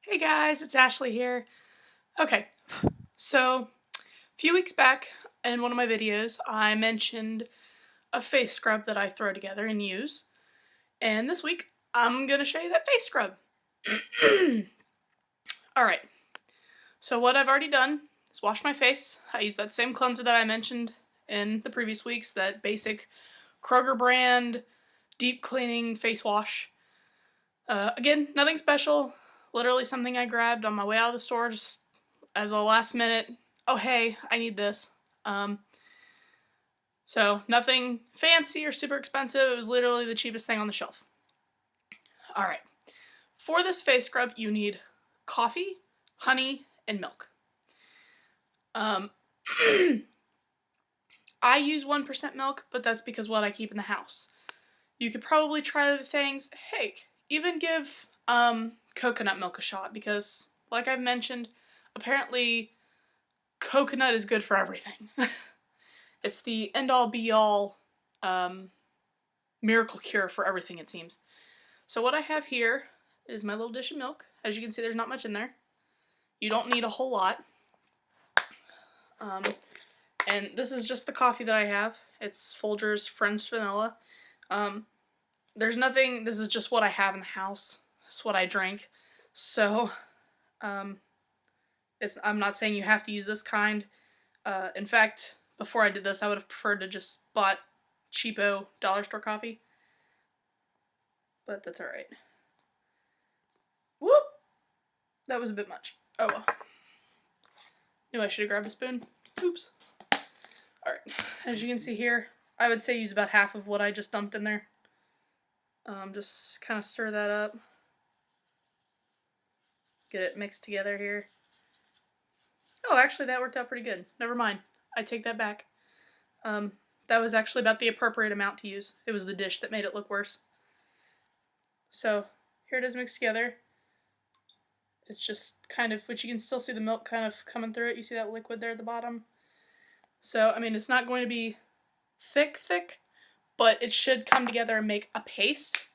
Hey guys, it's Ashley here. Okay, so a few weeks back in one of my videos, I mentioned a face scrub that I throw together and use. And this week, I'm gonna show you that face scrub. Alright, so what I've already done is wash my face. I use that same cleanser that I mentioned in the previous weeks, that basic Kroger brand deep cleaning face wash. Again, nothing special. Literally something I grabbed on my way out of the store just as a last minute, oh hey, I need this. So nothing fancy or super expensive. It was literally the cheapest thing on the shelf. Alright, for this face scrub you need coffee, honey, and milk. I use 1% milk, but that's because what I keep in the house. You could probably try other things. Heck, even give coconut milk a shot, because like I've mentioned, apparently coconut is good for everything. It's the end-all be-all miracle cure for everything, it seems. So what I have here is my little dish of milk. As you can see, there's not much in there. You don't need a whole lot. And this is just the coffee that I have. It's Folgers French Vanilla. There's nothing, this is just what I have in the house. It's what I drink. So, I'm not saying you have to use this kind. In fact, before I did this, I would have preferred to just bought cheapo dollar store coffee. But that's alright. Whoop! That was a bit much. Oh well. Knew I should have grabbed a spoon. Oops. Alright, as you can see here, I would say use about half of what I just dumped in there. Just kind of stir that up. Get it mixed together here. Oh, actually that worked out pretty good. Never mind. I take that back. That was actually about the appropriate amount to use. It was the dish that made it look worse. So, here it is mixed together. It's just kind of, which you can still see the milk kind of coming through it. You see that liquid there at the bottom? So, I mean, it's not going to be thick, but it should come together and make a paste.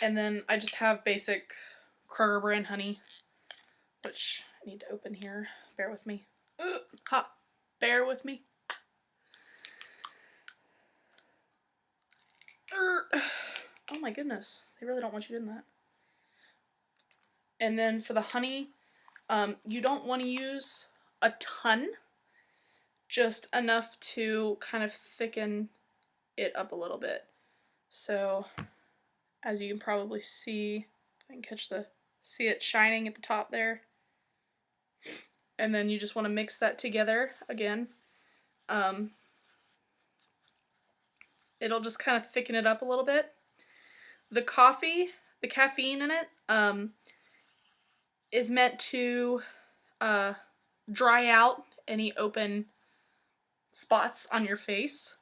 And then I just have basic Kroger brand honey, which I need to open here. Bear with me. Ha! Bear with me. Oh my goodness. They really don't want you doing that. And then for the honey, you don't want to use a ton. Just enough to kind of thicken it up a little bit. So, as you can probably see, I can see it shining at the top there. And then you just want to mix that together again. It'll just kind of thicken it up a little bit. The coffee, the caffeine in it, is meant to dry out any open spots on your face.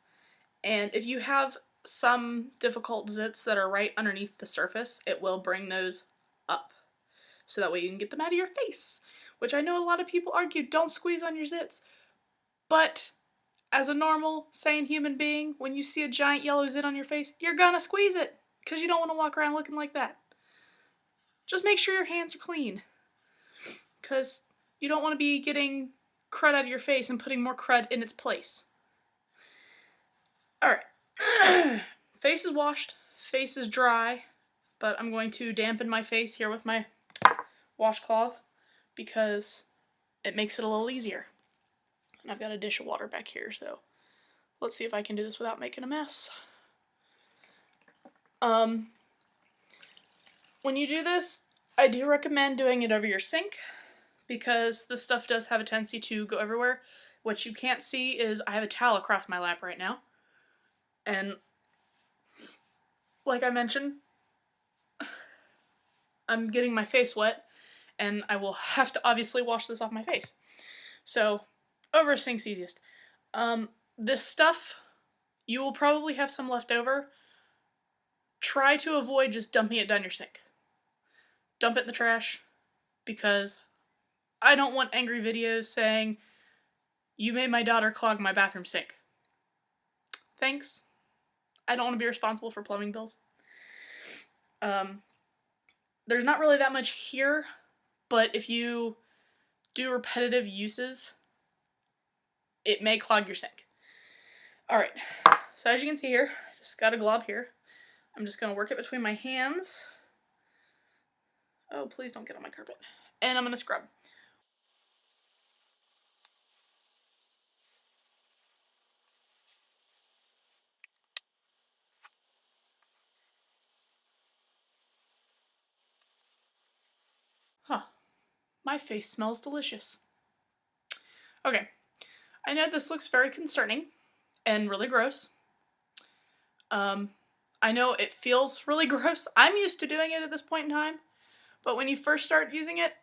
And if you have some difficult zits that are right underneath the surface, it will bring those up. So that way you can get them out of your face. Which I know a lot of people argue, don't squeeze on your zits. But as a normal, sane human being, when you see a giant yellow zit on your face, you're gonna squeeze it. Because you don't want to walk around looking like that. Just make sure your hands are clean. Because you don't want to be getting crud out of your face and putting more crud in its place. Alright. Face is washed. Face is dry. But I'm going to dampen my face here with my washcloth because it makes it a little easier. And I've got a dish of water back here, so let's see if I can do this without making a mess. When you do this, I do recommend doing it over your sink because this stuff does have a tendency to go everywhere. What you can't see is I have a towel across my lap right now. And like I mentioned, I'm getting my face wet and I will have to obviously wash this off my face. So, over a sink's easiest. This stuff, you will probably have some left over. Try to avoid just dumping it down your sink. Dump it in the trash, because I don't want angry videos saying, you made my daughter clog my bathroom sink. Thanks. I don't want to be responsible for plumbing bills. there's not really that much here, but if you do repetitive uses, it may clog your sink. Alright, so as you can see here, just got a glob here. I'm just going to work it between my hands. Oh, please don't get on my carpet. And I'm going to scrub. Huh. My face smells delicious. Okay. I know this looks very concerning and really gross. I know it feels really gross. I'm used to doing it at this point in time, but when you first start using it,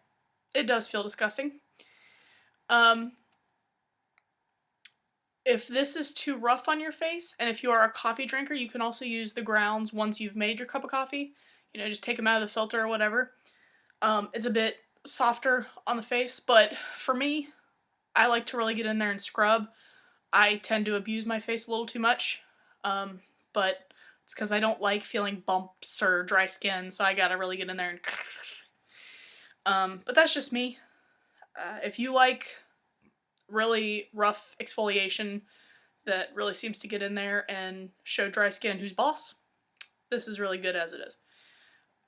it does feel disgusting. If this is too rough on your face, and if you are a coffee drinker, you can also use the grounds once you've made your cup of coffee. You know, just take them out of the filter or whatever. It's a bit softer on the face, but for me, I like to really get in there and scrub. I tend to abuse my face a little too much, but it's because I don't like feeling bumps or dry skin, so I gotta really get in there and but that's just me. If you like really rough exfoliation that really seems to get in there and show dry skin who's boss, this is really good as it is.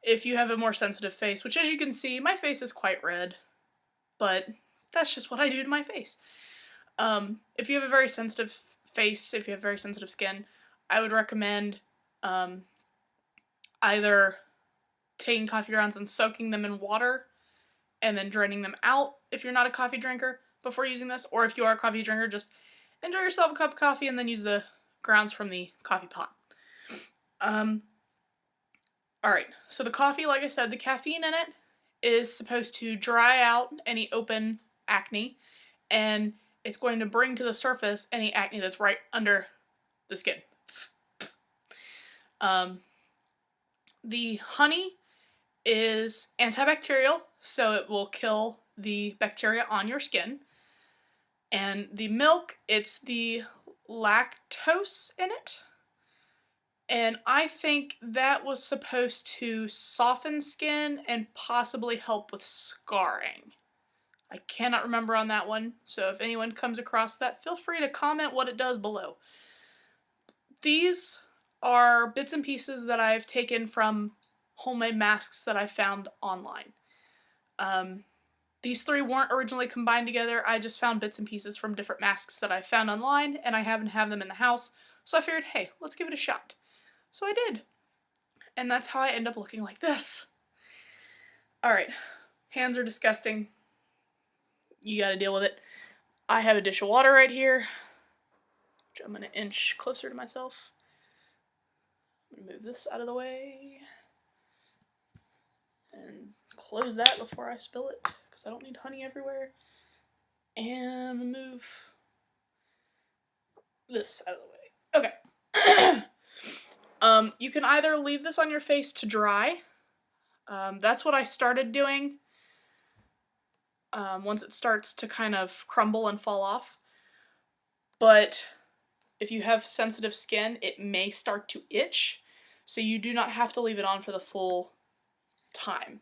If you have a more sensitive face, which as you can see, my face is quite red, but that's just what I do to my face. If you have a very sensitive face, if you have very sensitive skin, I would recommend either taking coffee grounds and soaking them in water and then draining them out if you're not a coffee drinker before using this, or if you are a coffee drinker, just enjoy yourself a cup of coffee and then use the grounds from the coffee pot. Alright, so the coffee, like I said, the caffeine in it is supposed to dry out any open acne, and it's going to bring to the surface any acne that's right under the skin. The honey is antibacterial, so it will kill the bacteria on your skin. And the milk, it's the lactose in it. And I think that was supposed to soften skin and possibly help with scarring. I cannot remember on that one, so if anyone comes across that, feel free to comment what it does below. These are bits and pieces that I've taken from homemade masks that I found online. These three weren't originally combined together. I just found bits and pieces from different masks that I found online, and I happen to have them in the house, so I figured, hey, let's give it a shot. So I did. And that's how I end up looking like this. Alright, hands are disgusting. You gotta deal with it. I have a dish of water right here, which I'm gonna inch closer to myself. I'm gonna move this out of the way and close that before I spill it, because I don't need honey everywhere. And move this out of the way. Okay. You can either leave this on your face to dry. That's what I started doing once it starts to kind of crumble and fall off. But if you have sensitive skin, it may start to itch, so you do not have to leave it on for the full time.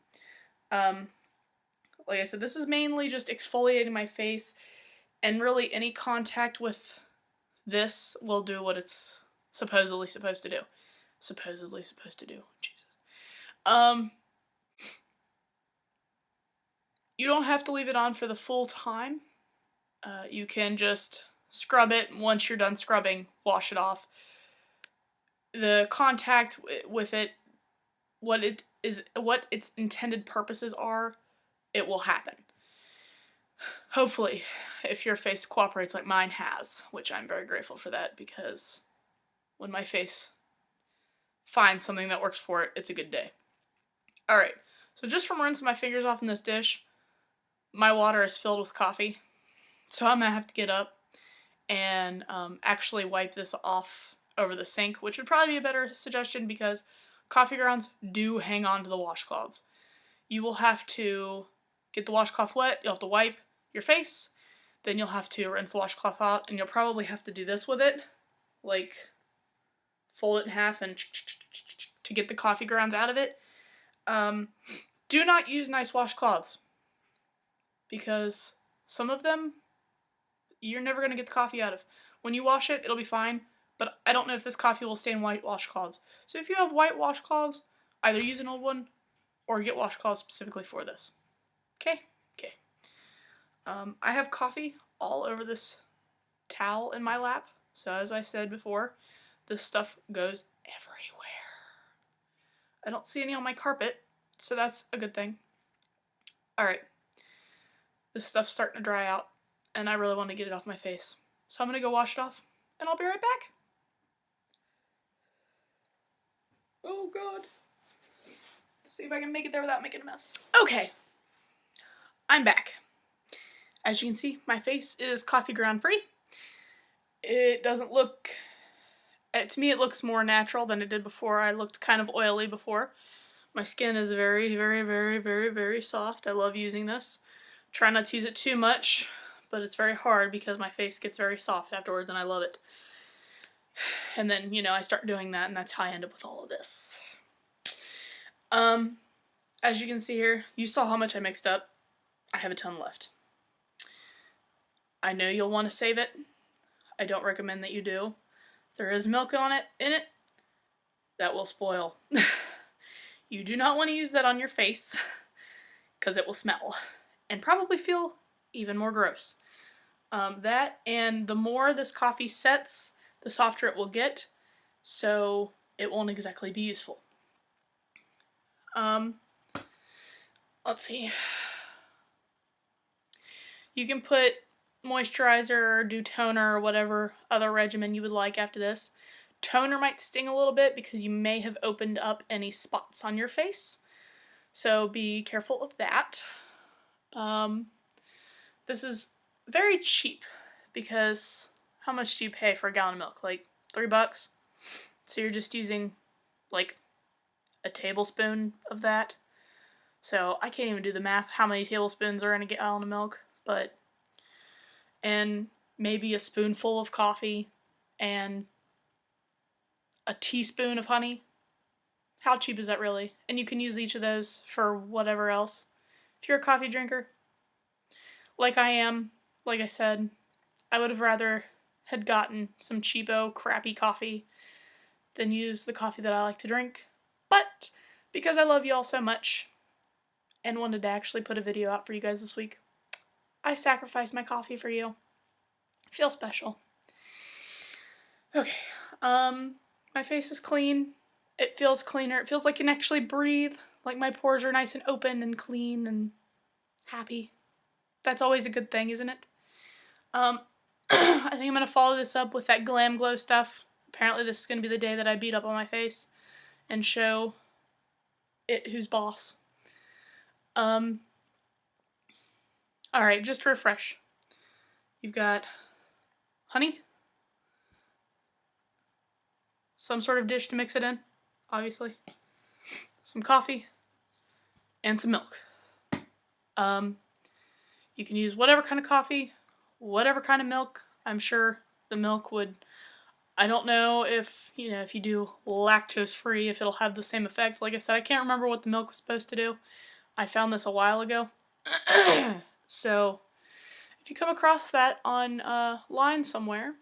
Like I said, this is mainly just exfoliating my face, and really any contact with this will do what it's supposedly supposed to do. Supposedly supposed to do. Jesus. You don't have to leave it on for the full time. You can just scrub it. Once you're done scrubbing, wash it off. The contact with it, what its intended purposes are, it will happen. Hopefully, if your face cooperates like mine has, which I'm very grateful for that, because when my face finds something that works for it, it's a good day. Alright, so just from rinsing my fingers off in this dish, my water is filled with coffee. So I'm going to have to get up and actually wipe this off over the sink, which would probably be a better suggestion because coffee grounds do hang on to the washcloths. You will have to get the washcloth wet, you'll have to wipe your face, then you'll have to rinse the washcloth out, and you'll probably have to do this with it, like fold it in half and to get the coffee grounds out of it. Do not use nice washcloths, because some of them you're never going to get the coffee out of. When you wash it, it'll be fine, but I don't know if this coffee will stain white washcloths. So if you have white washcloths, either use an old one or get washcloths specifically for this. Okay? Okay. I have coffee all over this towel in my lap, so as I said before, this stuff goes everywhere. I don't see any on my carpet, so that's a good thing. Alright. This stuff's starting to dry out, and I really want to get it off my face. So I'm going to go wash it off, and I'll be right back. Oh god. Let's see if I can make it there without making a mess. Okay. I'm back. As you can see, my face is coffee ground free. It doesn't look... to me, it looks more natural than it did before. I looked kind of oily before. My skin is very, very, very, very, very soft. I love using this. Try not to use it too much, but it's very hard because my face gets very soft afterwards and I love it. And then, you know, I start doing that and that's how I end up with all of this. As you can see here, you saw how much I mixed up. I have a ton left. I know you'll want to save it. I don't recommend that you do. There is milk in it. That will spoil. You do not want to use that on your face because it will smell and probably feel even more gross. That and the more this coffee sets, the softer it will get, so it won't exactly be useful. Let's see. You can put moisturizer or do toner or whatever other regimen you would like after this. Toner might sting a little bit because you may have opened up any spots on your face, so be careful of that. This is very cheap because how much do you pay for a gallon of milk? Like $3? So you're just using like a tablespoon of that. So I can't even do the math how many tablespoons are in a gallon of milk, and maybe a spoonful of coffee and a teaspoon of honey. How cheap is that really? And you can use each of those for whatever else. If you're a coffee drinker, like I am, like I said, I would have rather had gotten some cheapo, crappy coffee than use the coffee that I like to drink. But because I love you all so much and wanted to actually put a video out for you guys this week, I sacrificed my coffee for you. I feel special. Okay, my face is clean. It feels cleaner. It feels like I can actually breathe. Like my pores are nice and open and clean and happy. That's always a good thing, isn't it? I think I'm going to follow this up with that Glam Glow stuff. Apparently this is going to be the day that I beat up on my face and show it who's boss. Alright, just to refresh. You've got honey, some sort of dish to mix it in, obviously, some coffee, and some milk. You can use whatever kind of coffee, whatever kind of milk. I'm sure the milk would, I don't know if, if you do lactose free, if it'll have the same effect. Like I said, I can't remember what the milk was supposed to do. I found this a while ago. So, if you come across that on line somewhere,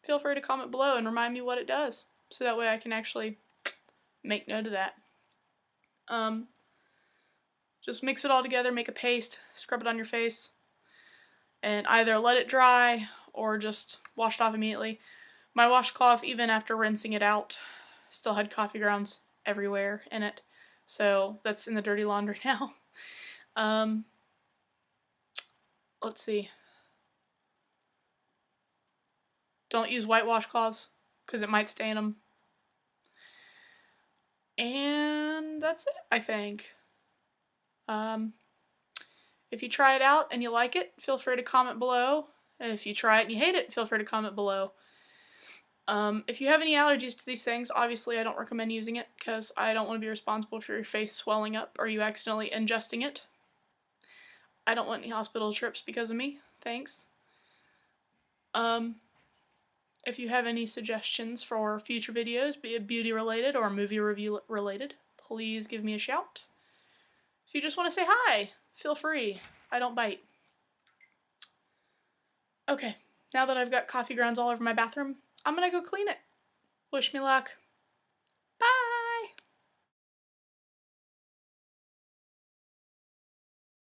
feel free to comment below and remind me what it does. So that way I can actually make note of that. Just mix it all together, make a paste, scrub it on your face, and either let it dry or just wash it off immediately. My washcloth, even after rinsing it out, still had coffee grounds everywhere in it. So that's in the dirty laundry now. Let's see. Don't use white washcloths because it might stain them. And that's it, I think. If you try it out and you like it, feel free to comment below. And if you try it and you hate it, feel free to comment below. If you have any allergies to these things, obviously I don't recommend using it because I don't want to be responsible for your face swelling up or you accidentally ingesting it. I don't want any hospital trips because of me. Thanks. If you have any suggestions for future videos, be it beauty related or movie review related, please give me a shout. If you just want to say hi, feel free. I don't bite. Okay, now that I've got coffee grounds all over my bathroom, I'm gonna go clean it. Wish me luck.